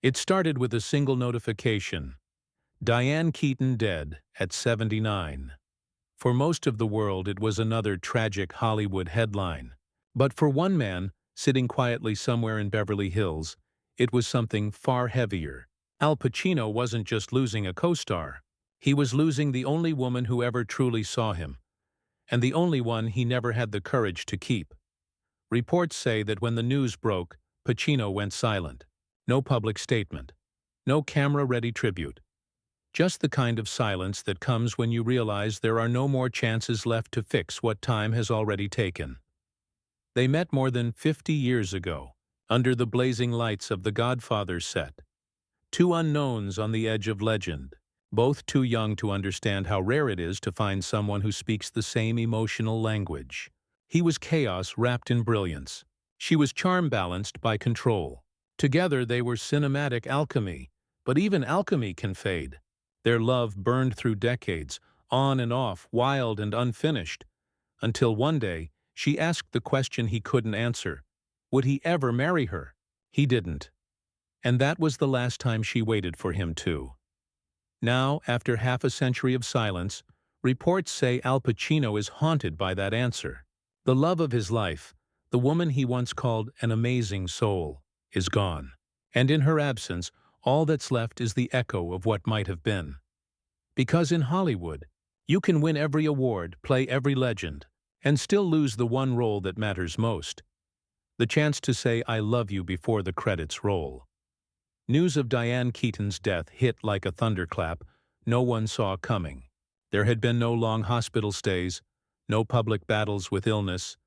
It started with a single notification: Diane Keaton dead at 79. For most of the world, it was another tragic Hollywood headline. But for one man, sitting quietly somewhere in Beverly Hills, it was something far heavier. Al Pacino wasn't just losing a co-star. He was losing the only woman who ever truly saw him, and the only one he never had the courage to keep. Reports say that when the news broke, Pacino went silent. No public statement. No camera-ready tribute. Just the kind of silence that comes when you realize there are no more chances left to fix what time has already taken. They met more than 50 years ago, under the blazing lights of the Godfather set. Two unknowns on the edge of legend, both too young to understand how rare it is to find someone who speaks the same emotional language. He was chaos wrapped in brilliance. She was charm balanced by control. Together they were cinematic alchemy, but even alchemy can fade. Their love burned through decades, on and off, wild and unfinished, until one day she asked the question he couldn't answer. Would he ever marry her? He didn't. And that was the last time she waited for him to. Now, after half a century of silence, reports say Al Pacino is haunted by that answer. The love of his life, the woman he once called an amazing soul, is gone. And in her absence, all that's left is the echo of what might have been. Because in Hollywood, you can win every award, play every legend, and still lose the one role that matters most: the chance to say "I love you" before the credits roll. News of Diane Keaton's death hit like a thunderclap no one saw coming. There had been no long hospital stays, no public battles with illness,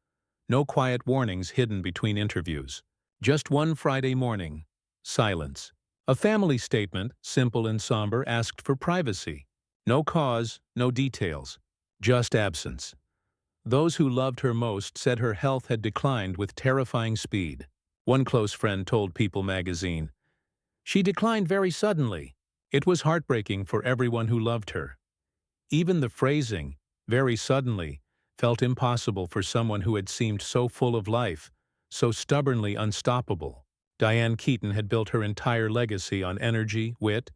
no quiet warnings hidden between interviews. Just one Friday morning, silence. A family statement, simple and somber, asked for privacy. No cause, no details, just absence. Those who loved her most said her health had declined with terrifying speed. One close friend told People magazine, "She declined very suddenly." It was heartbreaking for everyone who loved her. Even the phrasing, "very suddenly," felt impossible for someone who had seemed so full of life, so stubbornly unstoppable. Diane Keaton had built her entire legacy on energy, wit,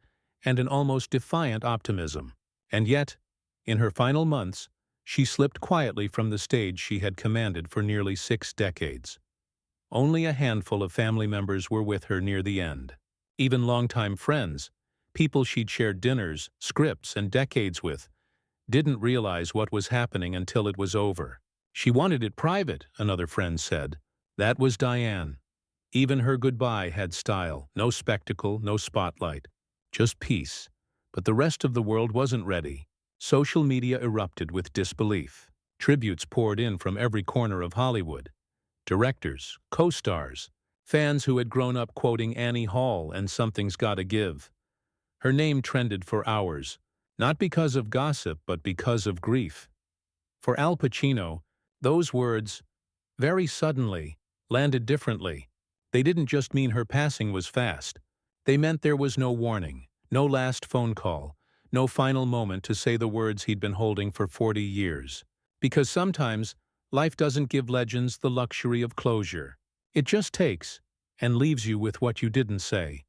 and an almost defiant optimism. And yet, in her final months, she slipped quietly from the stage she had commanded for nearly 6 decades. Only a handful of family members were with her near the end. Even longtime friends, people she'd shared dinners, scripts, and decades with, didn't realize what was happening until it was over. She wanted it private, another friend said. That was Diane. Even her goodbye had style, no spectacle, no spotlight, just peace. But the rest of the world wasn't ready. Social media erupted with disbelief. Tributes poured in from every corner of Hollywood. Directors, co-stars, fans who had grown up quoting Annie Hall and Something's Gotta Give. Her name trended for hours, not because of gossip but because of grief. For Al Pacino, those words, "very suddenly," landed differently. They didn't just mean her passing was fast. They meant there was no warning, no last phone call, no final moment to say the words he'd been holding for 40 years. Because sometimes, life doesn't give legends the luxury of closure. It just takes, and leaves you with what you didn't say.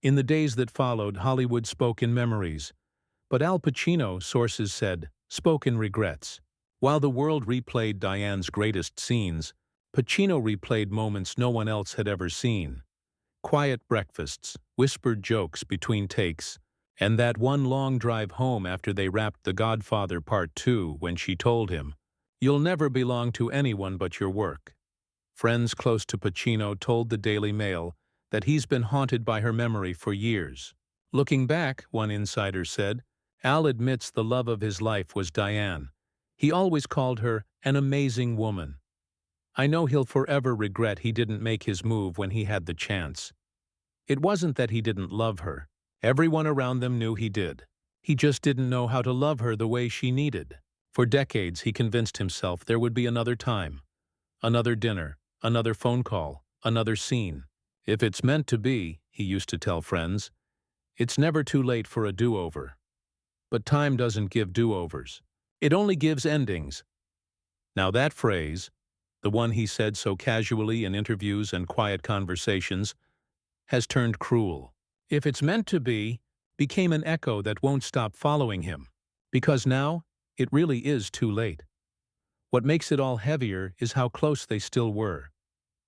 In the days that followed, Hollywood spoke in memories. But Al Pacino, sources said, spoke in regrets. While the world replayed Diane's greatest scenes, Pacino replayed moments no one else had ever seen. Quiet breakfasts, whispered jokes between takes, and that one long drive home after they wrapped The Godfather Part 2 when she told him, "You'll never belong to anyone but your work." Friends close to Pacino told the Daily Mail that he's been haunted by her memory for years. Looking back, one insider said, Al admits the love of his life was Diane. He always called her an amazing woman. "I know he'll forever regret he didn't make his move when he had the chance." It wasn't that he didn't love her. Everyone around them knew he did. He just didn't know how to love her the way she needed. For decades, he convinced himself there would be another time. Another dinner, another phone call, another scene. If it's meant to be, he used to tell friends, it's never too late for a do-over. But time doesn't give do-overs. It only gives endings. Now that phrase, the one he said so casually in interviews and quiet conversations, has turned cruel. If it's meant to be, became an echo that won't stop following him. Because now, it really is too late. What makes it all heavier is how close they still were.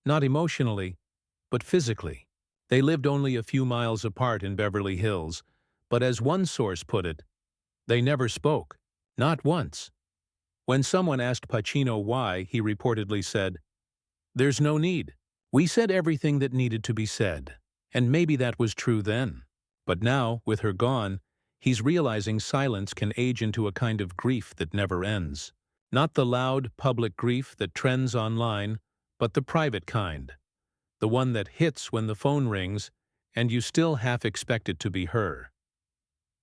Not emotionally, but physically. They lived only a few miles apart in Beverly Hills, but as one source put it, they never spoke. Not once. When someone asked Pacino why, he reportedly said, "There's no need. We said everything that needed to be said." And maybe that was true then. But now, with her gone, he's realizing silence can age into a kind of grief that never ends. Not the loud, public grief that trends online, but the private kind. The one that hits when the phone rings, and you still half expect it to be her.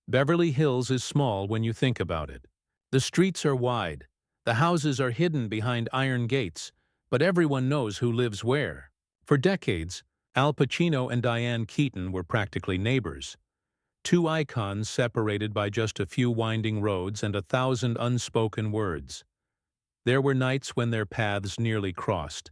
Beverly Hills is small when you think about it. The streets are wide, the houses are hidden behind iron gates, but everyone knows who lives where. For decades, Al Pacino and Diane Keaton were practically neighbors. Two icons separated by just a few winding roads and 1,000 unspoken words. There were nights when their paths nearly crossed.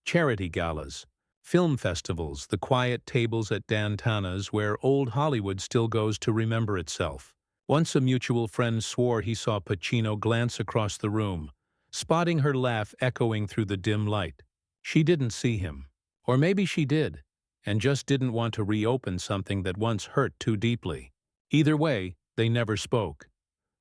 Charity galas, film festivals, the quiet tables at Dantana's where old Hollywood still goes to remember itself. Once a mutual friend swore he saw Pacino glance across the room, spotting her laugh echoing through the dim light. She didn't see him. Or maybe she did, and just didn't want to reopen something that once hurt too deeply. Either way, they never spoke.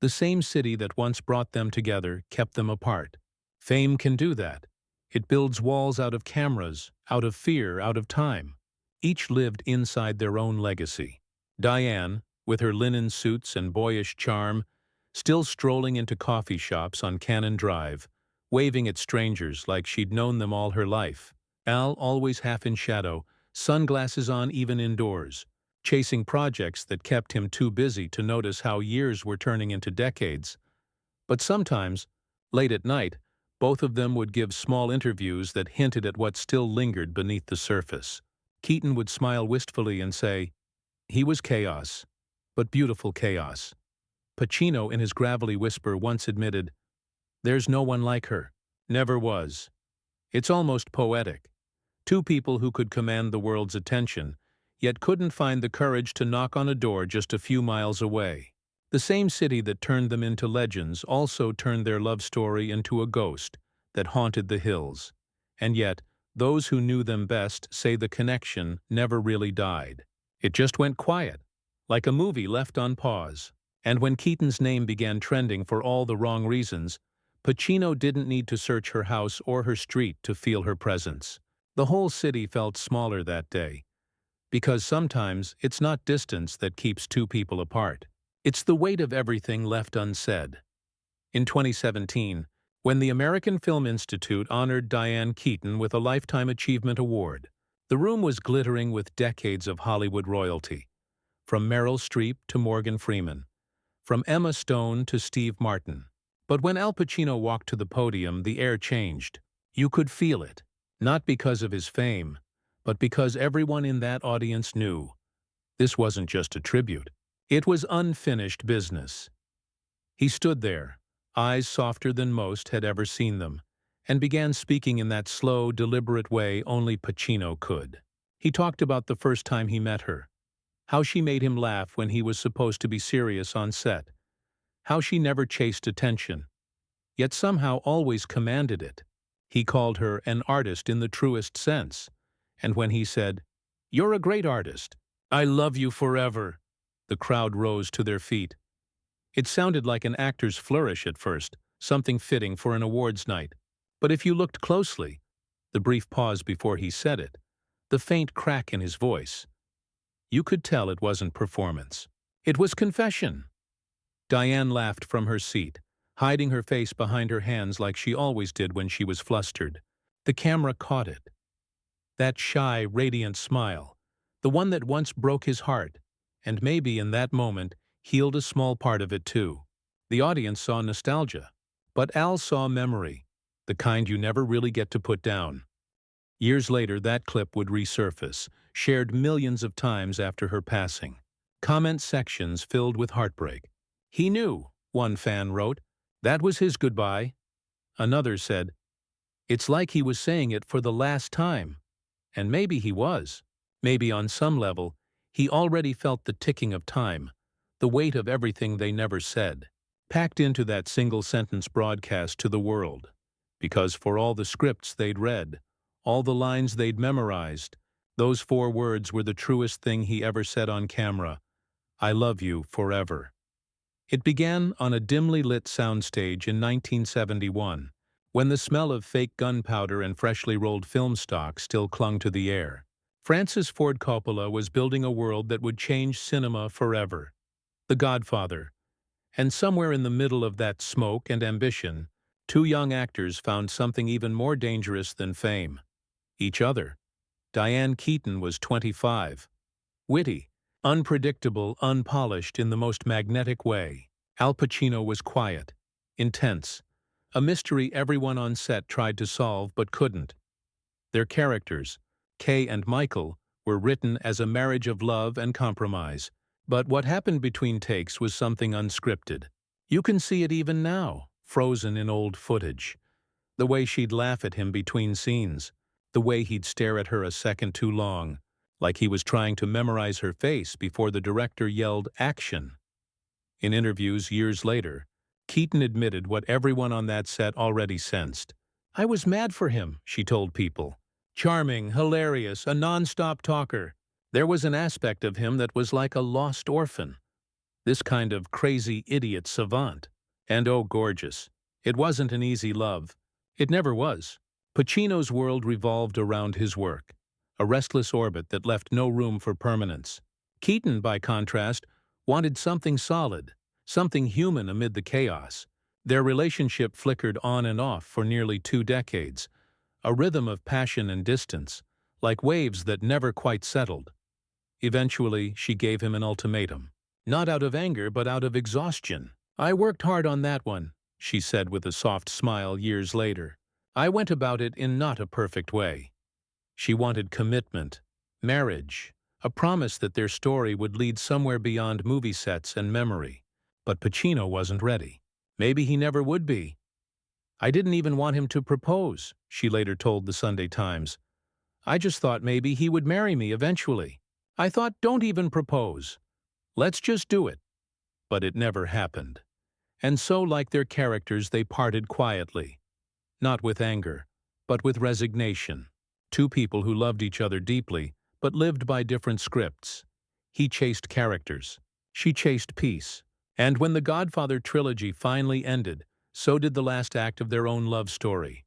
The same city that once brought them together kept them apart. Fame can do that. It builds walls out of cameras, out of fear, out of time. Each lived inside their own legacy. Diane, with her linen suits and boyish charm, still strolling into coffee shops on Cannon Drive, waving at strangers like she'd known them all her life. Al, always half in shadow, sunglasses on even indoors, chasing projects that kept him too busy to notice how years were turning into decades. But sometimes, late at night, both of them would give small interviews that hinted at what still lingered beneath the surface. Keaton would smile wistfully and say, "He was chaos, but beautiful chaos." Pacino, in his gravelly whisper, once admitted, "There's no one like her. Never was." It's almost poetic. Two people who could command the world's attention, yet couldn't find the courage to knock on a door just a few miles away. The same city that turned them into legends also turned their love story into a ghost that haunted the hills. And yet, those who knew them best say the connection never really died. It just went quiet, like a movie left on pause. And when Keaton's name began trending for all the wrong reasons, Pacino didn't need to search her house or her street to feel her presence. The whole city felt smaller that day, because sometimes it's not distance that keeps two people apart. It's the weight of everything left unsaid. In 2017, when the American Film Institute honored Diane Keaton with a Lifetime Achievement Award, the room was glittering with decades of Hollywood royalty, from Meryl Streep to Morgan Freeman, from Emma Stone to Steve Martin. But when Al Pacino walked to the podium, the air changed. You could feel it, not because of his fame, but because everyone in that audience knew this wasn't just a tribute. It was unfinished business. He stood there, eyes softer than most had ever seen them, and began speaking in that slow, deliberate way only Pacino could. He talked about the first time he met her, how she made him laugh when he was supposed to be serious on set, how she never chased attention, yet somehow always commanded it. He called her an artist in the truest sense, and when he said, "You're a great artist. I love you forever," the crowd rose to their feet. It sounded like an actor's flourish at first, something fitting for an awards night. But if you looked closely, the brief pause before he said it, the faint crack in his voice, you could tell it wasn't performance. It was confession. Diane laughed from her seat, hiding her face behind her hands like she always did when she was flustered. The camera caught it. That shy, radiant smile, the one that once broke his heart, and maybe in that moment healed a small part of it too. The audience saw nostalgia, but Al saw memory, the kind you never really get to put down. Years later, that clip would resurface, shared millions of times after her passing. Comment sections filled with heartbreak. "He knew," one fan wrote. "That was his goodbye." Another said, "It's like he was saying it for the last time." And maybe he was. Maybe on some level, he already felt the ticking of time, the weight of everything they never said, packed into that single-sentence broadcast to the world. Because for all the scripts they'd read, all the lines they'd memorized, those 4 words were the truest thing he ever said on camera: "I love you forever." It began on a dimly lit soundstage in 1971, when the smell of fake gunpowder and freshly rolled film stock still clung to the air. Francis Ford Coppola was building a world that would change cinema forever. The Godfather. And somewhere in the middle of that smoke and ambition, 2 young actors found something even more dangerous than fame: each other. Diane Keaton was 25. Witty, unpredictable, unpolished in the most magnetic way. Al Pacino was quiet, intense, a mystery everyone on set tried to solve but couldn't. Their characters, Kay and Michael, were written as a marriage of love and compromise. But what happened between takes was something unscripted. You can see it even now, frozen in old footage. The way she'd laugh at him between scenes, the way he'd stare at her a second too long, like he was trying to memorize her face before the director yelled action. In interviews years later, Keaton admitted what everyone on that set already sensed. "I was mad for him," she told People. "Charming, hilarious, a non-stop talker. There was an aspect of him that was like a lost orphan. This kind of crazy idiot savant. And oh, gorgeous. It wasn't an easy love. It never was." Pacino's world revolved around his work, a restless orbit that left no room for permanence. Keaton, by contrast, wanted something solid, something human amid the chaos. Their relationship flickered on and off for nearly 2 decades, a rhythm of passion and distance, like waves that never quite settled. Eventually, she gave him an ultimatum. Not out of anger, but out of exhaustion. "I worked hard on that one," she said with a soft smile years later. "I went about it in not a perfect way." She wanted commitment, marriage, a promise that their story would lead somewhere beyond movie sets and memory. But Pacino wasn't ready. Maybe he never would be. "I didn't even want him to propose," she later told the Sunday Times. "I just thought maybe he would marry me eventually. I thought, don't even propose. Let's just do it." But it never happened. And so, like their characters, they parted quietly. Not with anger, but with resignation. 2 people who loved each other deeply, but lived by different scripts. He chased characters. She chased peace. And when the Godfather trilogy finally ended, so did the last act of their own love story.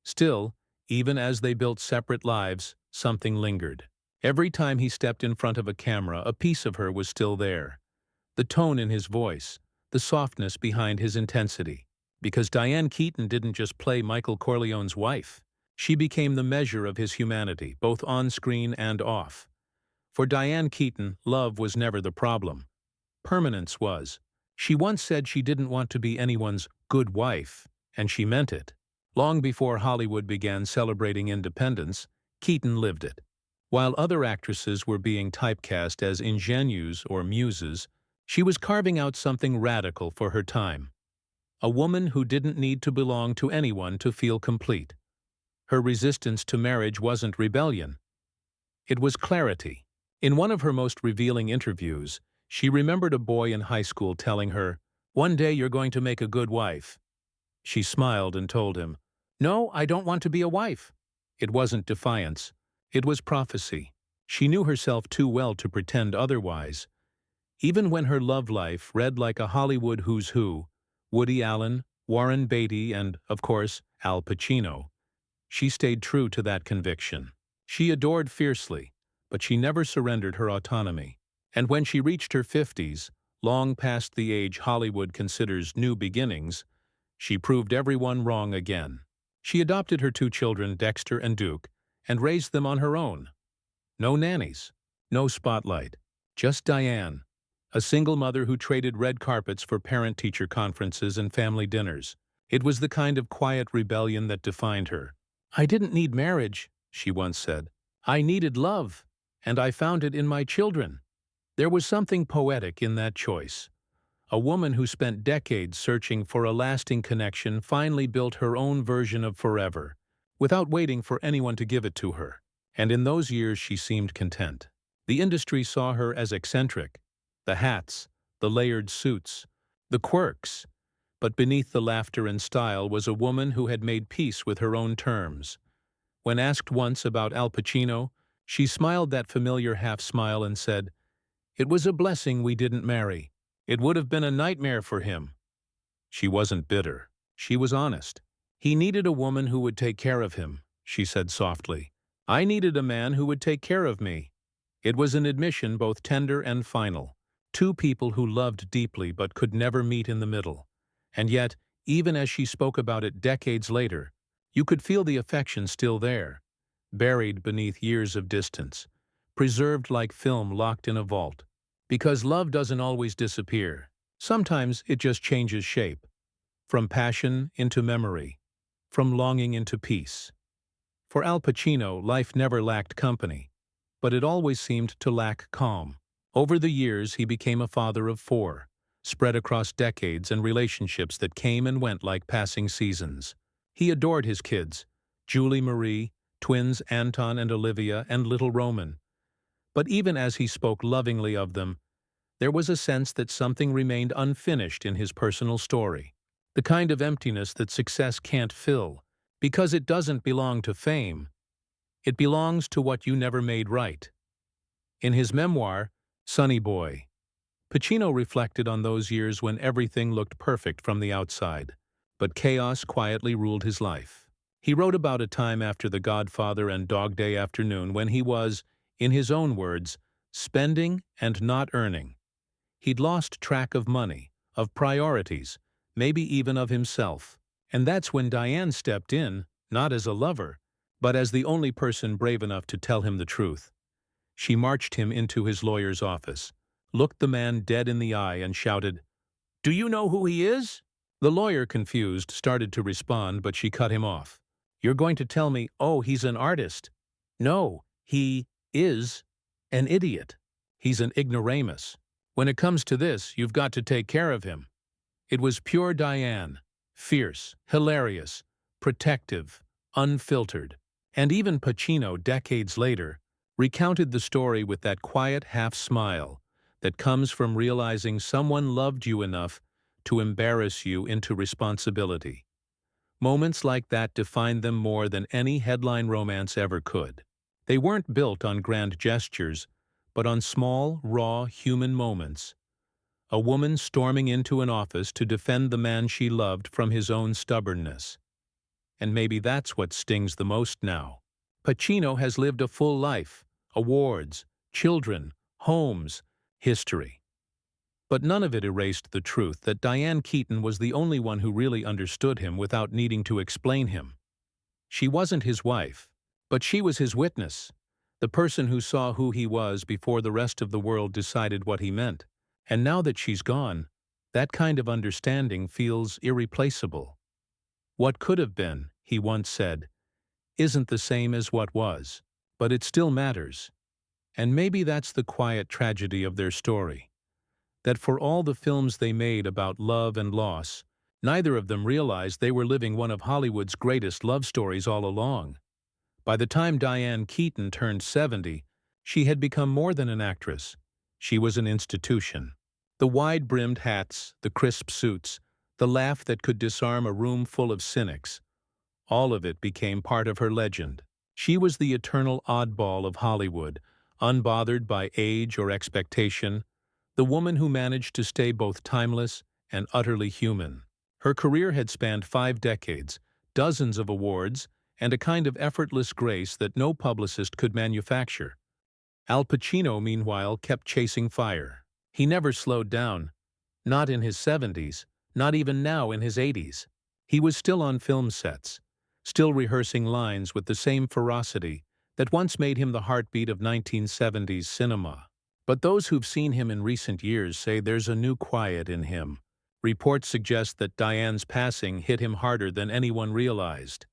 Still, even as they built separate lives, something lingered. Every time he stepped in front of a camera, a piece of her was still there. The tone in his voice, the softness behind his intensity. Because Diane Keaton didn't just play Michael Corleone's wife. She became the measure of his humanity, both on screen and off. For Diane Keaton, love was never the problem. Permanence was. She once said she didn't want to be anyone's good wife, and she meant it. Long before Hollywood began celebrating independence, Keaton lived it. While other actresses were being typecast as ingenues or muses, she was carving out something radical for her time. A woman who didn't need to belong to anyone to feel complete. Her resistance to marriage wasn't rebellion. It was clarity. In one of her most revealing interviews, she remembered a boy in high school telling her, "One day you're going to make a good wife." She smiled and told him, "No, I don't want to be a wife." It wasn't defiance. It was prophecy. She knew herself too well to pretend otherwise. Even when her love life read like a Hollywood who's who, Woody Allen, Warren Beatty, and, of course, Al Pacino, she stayed true to that conviction. She adored fiercely, but she never surrendered her autonomy. And when she reached her 50s, long past the age Hollywood considers new beginnings, she proved everyone wrong again. She adopted her 2 children, Dexter and Duke, and raised them on her own. No nannies, no spotlight, just Diane, a single mother who traded red carpets for parent-teacher conferences and family dinners. It was the kind of quiet rebellion that defined her. "I didn't need marriage," she once said. "I needed love, and I found it in my children." There was something poetic in that choice. A woman who spent decades searching for a lasting connection finally built her own version of forever, without waiting for anyone to give it to her. And in those years she seemed content. The industry saw her as eccentric. The hats, the layered suits, the quirks. But beneath the laughter and style was a woman who had made peace with her own terms. When asked once about Al Pacino, she smiled that familiar half-smile and said, "It was a blessing we didn't marry. It would have been a nightmare for him." She wasn't bitter. She was honest. "He needed a woman who would take care of him," she said softly. "I needed a man who would take care of me." It was an admission both tender and final. Two people who loved deeply but could never meet in the middle. And yet, even as she spoke about it decades later, you could feel the affection still there, buried beneath years of distance, preserved like film locked in a vault. Because love doesn't always disappear. Sometimes it just changes shape. From passion into memory. From longing into peace. For Al Pacino, life never lacked company, but it always seemed to lack calm. Over the years, he became a father of 4, spread across decades and relationships that came and went like passing seasons. He adored his kids, Julie Marie, twins Anton and Olivia, and little Roman. But even as he spoke lovingly of them, there was a sense that something remained unfinished in his personal story. The kind of emptiness that success can't fill, because it doesn't belong to fame. It belongs to what you never made right. In his memoir, Sonny Boy, Pacino reflected on those years when everything looked perfect from the outside, but chaos quietly ruled his life. He wrote about a time after The Godfather and Dog Day Afternoon when he was, in his own words, spending and not earning. He'd lost track of money, of priorities, maybe even of himself. And that's when Diane stepped in, not as a lover, but as the only person brave enough to tell him the truth. She marched him into his lawyer's office, looked the man dead in the eye and shouted, "Do you know who he is?" The lawyer, confused, started to respond, but she cut him off. "You're going to tell me, oh, he's an artist." "No, he is an idiot. He's an ignoramus. When it comes to this, you've got to take care of him." It was pure Diane, fierce, hilarious, protective, unfiltered. And even Pacino, decades later, recounted the story with that quiet half-smile that comes from realizing someone loved you enough to embarrass you into responsibility. Moments like that defined them more than any headline romance ever could. They weren't built on grand gestures, but on small, raw, human moments. A woman storming into an office to defend the man she loved from his own stubbornness. And maybe that's what stings the most now. Pacino has lived a full life, awards, children, homes, history. But none of it erased the truth that Diane Keaton was the only one who really understood him without needing to explain him. She wasn't his wife, but she was his witness, the person who saw who he was before the rest of the world decided what he meant. And now that she's gone, that kind of understanding feels irreplaceable. "What could have been," he once said, "isn't the same as what was, but it still matters." And maybe that's the quiet tragedy of their story. That for all the films they made about love and loss, neither of them realized they were living one of Hollywood's greatest love stories all along. By the time Diane Keaton turned 70, she had become more than an actress. She was an institution. The wide-brimmed hats, the crisp suits, the laugh that could disarm a room full of cynics, all of it became part of her legend. She was the eternal oddball of Hollywood, unbothered by age or expectation, the woman who managed to stay both timeless and utterly human. Her career had spanned 5 decades, dozens of awards, and a kind of effortless grace that no publicist could manufacture. Al Pacino, meanwhile, kept chasing fire. He never slowed down. Not in his 70s, not even now in his 80s. He was still on film sets, still rehearsing lines with the same ferocity that once made him the heartbeat of 1970s cinema. But those who've seen him in recent years say there's a new quiet in him. Reports suggest that Diane's passing hit him harder than anyone realized.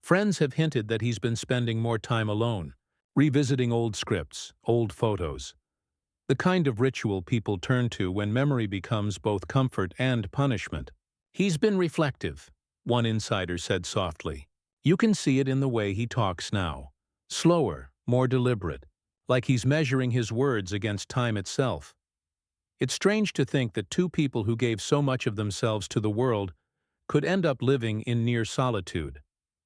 Friends have hinted that he's been spending more time alone, revisiting old scripts, old photos. The kind of ritual people turn to when memory becomes both comfort and punishment. "He's been reflective," one insider said softly. "You can see it in the way he talks now. slower, more deliberate, like he's measuring his words against time itself. It's strange to think that two people who gave so much of themselves to the world could end up living in near solitude.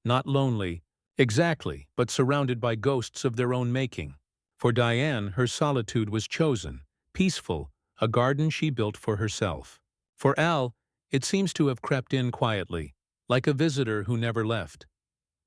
Not lonely, exactly, but surrounded by ghosts of their own making. For Diane, her solitude was chosen, peaceful, a garden she built for herself. For Al, it seems to have crept in quietly, like a visitor who never left.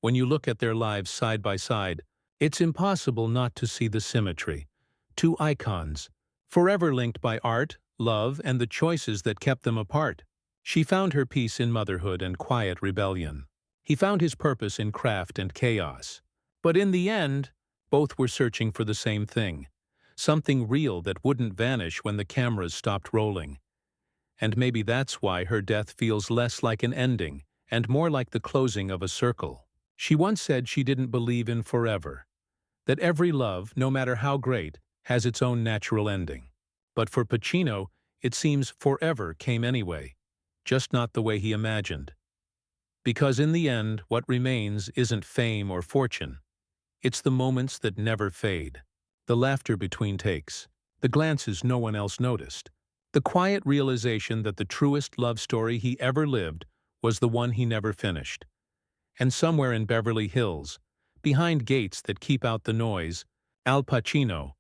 When you look at their lives side by side, it's impossible not to see the symmetry. Two icons, forever linked by art, love, and the choices that kept them apart. She found her peace in motherhood and quiet rebellion. He found his purpose in craft and chaos. But in the end, both were searching for the same thing, something real that wouldn't vanish when the cameras stopped rolling. And maybe that's why her death feels less like an ending and more like the closing of a circle. She once said she didn't believe in forever, that every love, no matter how great, has its own natural ending. But for Pacino, it seems forever came anyway, just not the way he imagined. Because in the end, what remains isn't fame or fortune. It's the moments that never fade, the laughter between takes, the glances no one else noticed, the quiet realization that the truest love story he ever lived was the one he never finished. And somewhere in Beverly Hills, behind gates that keep out the noise, Al Pacino,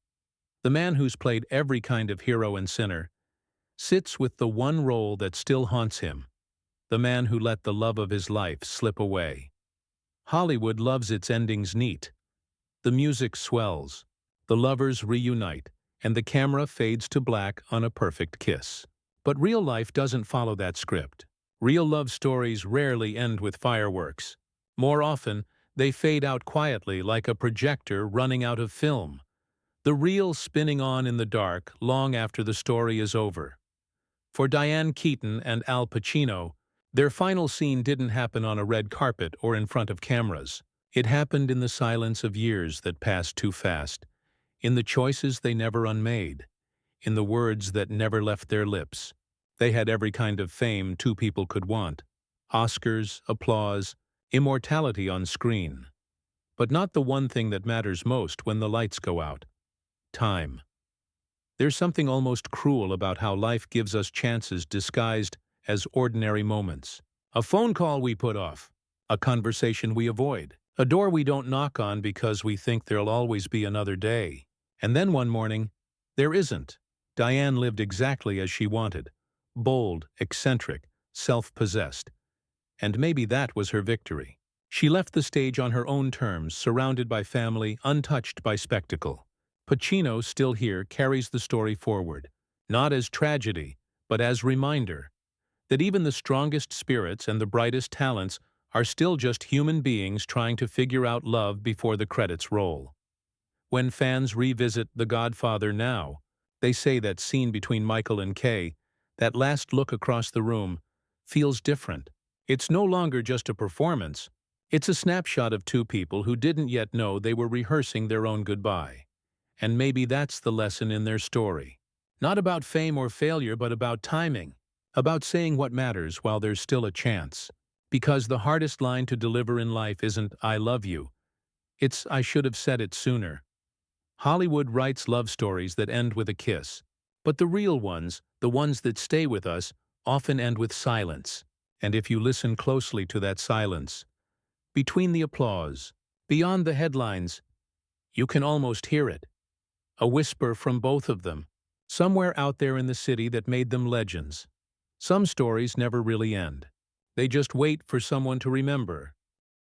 the man who's played every kind of hero and sinner, sits with the one role that still haunts him, the man who let the love of his life slip away. Hollywood loves its endings neat. The music swells, the lovers reunite, and the camera fades to black on a perfect kiss. But real life doesn't follow that script. Real love stories rarely end with fireworks. More often, they fade out quietly like a projector running out of film, the reel spinning on in the dark long after the story is over. For Diane Keaton and Al Pacino, their final scene didn't happen on a red carpet or in front of cameras. It happened in the silence of years that passed too fast, in the choices they never unmade, in the words that never left their lips. They had every kind of fame two people could want: Oscars, applause, immortality on screen. But not the one thing that matters most when the lights go out: time. There's something almost cruel about how life gives us chances disguised as ordinary moments. A phone call we put off, a conversation we avoid, a door we don't knock on because we think there'll always be another day. And then one morning, there isn't. Diane lived exactly as she wanted: bold, eccentric, self-possessed. And maybe that was her victory. She left the stage on her own terms, surrounded by family, untouched by spectacle. Pacino, still here, carries the story forward, not as tragedy, but as reminder that even the strongest spirits and the brightest talents are still just human beings trying to figure out love before the credits roll. When fans revisit The Godfather now, they say that scene between Michael and Kay, that last look across the room, feels different. It's no longer just a performance. It's a snapshot of two people who didn't yet know they were rehearsing their own goodbye. And maybe that's the lesson in their story. Not about fame or failure, but about timing. About saying what matters while there's still a chance. Because the hardest line to deliver in life isn't "I love you." It's "I should have said it sooner." Hollywood writes love stories that end with a kiss. But the real ones, the ones that stay with us, often end with silence. And if you listen closely to that silence, between the applause, beyond the headlines, you can almost hear it. A whisper from both of them, somewhere out there in the city that made them legends. Some stories never really end. They just wait for someone to remember,